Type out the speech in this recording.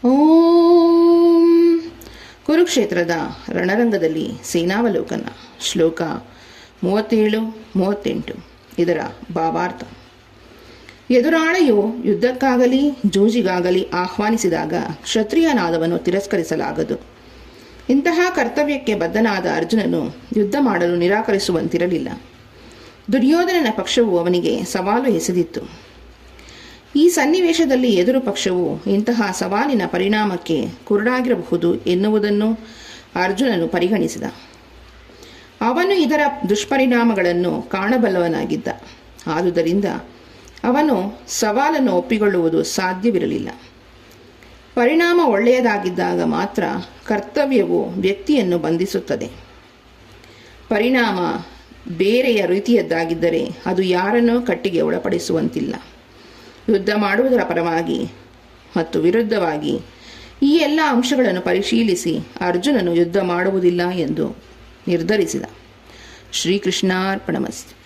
ಓಂ ಕುರುಕ್ಷೇತ್ರದ ರಣರಂಗದಲ್ಲಿ ಸೇನಾವಲೋಕನ ಶ್ಲೋಕ 37-38. ಇದರ ಭಾವಾರ್ಥ. ಎದುರಾಳಿಯು ಯುದ್ಧಕ್ಕಾಗಲಿ ಜೂಜಿಗಾಗಲಿ ಆಹ್ವಾನಿಸಿದಾಗ ಕ್ಷತ್ರಿಯನಾದವನು ತಿರಸ್ಕರಿಸಲಾಗದು. ಇಂತಹ ಕರ್ತವ್ಯಕ್ಕೆ ಬದ್ಧನಾದ ಅರ್ಜುನನು ಯುದ್ಧ ಮಾಡಲು ನಿರಾಕರಿಸುವಂತಿರಲಿಲ್ಲ. ದುರ್ಯೋಧನನ ಪಕ್ಷವು ಅವನಿಗೆ ಸವಾಲು ಎಸೆದಿತ್ತು. ಈ ಸನ್ನಿವೇಶದಲ್ಲಿ ಎದುರು ಪಕ್ಷವು ಇಂತಹ ಸವಾಲಿನ ಪರಿಣಾಮಕ್ಕೆ ಕುರುಡಾಗಿರಬಹುದು ಎನ್ನುವುದನ್ನು ಅರ್ಜುನನು ಪರಿಗಣಿಸಿದ. ಅವನು ಇದರ ದುಷ್ಪರಿಣಾಮಗಳನ್ನು ಕಾಣಬಲ್ಲವನಾಗಿದ್ದ. ಆದುದರಿಂದ ಅವನು ಸವಾಲನ್ನು ಒಪ್ಪಿಕೊಳ್ಳುವುದು ಸಾಧ್ಯವಿರಲಿಲ್ಲ. ಪರಿಣಾಮ ಒಳ್ಳೆಯದಾಗಿದ್ದಾಗ ಮಾತ್ರ ಕರ್ತವ್ಯವು ವ್ಯಕ್ತಿಯನ್ನು ಬಂಧಿಸುತ್ತದೆ. ಪರಿಣಾಮ ಬೇರೆಯ ರೀತಿಯದ್ದಾಗಿದ್ದರೆ ಅದು ಯಾರನ್ನೂ ಕಟ್ಟಿಗೆ ಒಳಪಡಿಸುವಂತಿಲ್ಲ. ಯುದ್ಧ ಮಾಡುವುದರ ಪರವಾಗಿ ಮತ್ತು ವಿರುದ್ಧವಾಗಿ ಈ ಎಲ್ಲ ಅಂಶಗಳನ್ನು ಪರಿಶೀಲಿಸಿ ಅರ್ಜುನನು ಯುದ್ಧ ಮಾಡುವುದಿಲ್ಲ ಎಂದು ನಿರ್ಧರಿಸಿದ. ಶ್ರೀಕೃಷ್ಣಾರ್ಪಣಮಸ್ತು.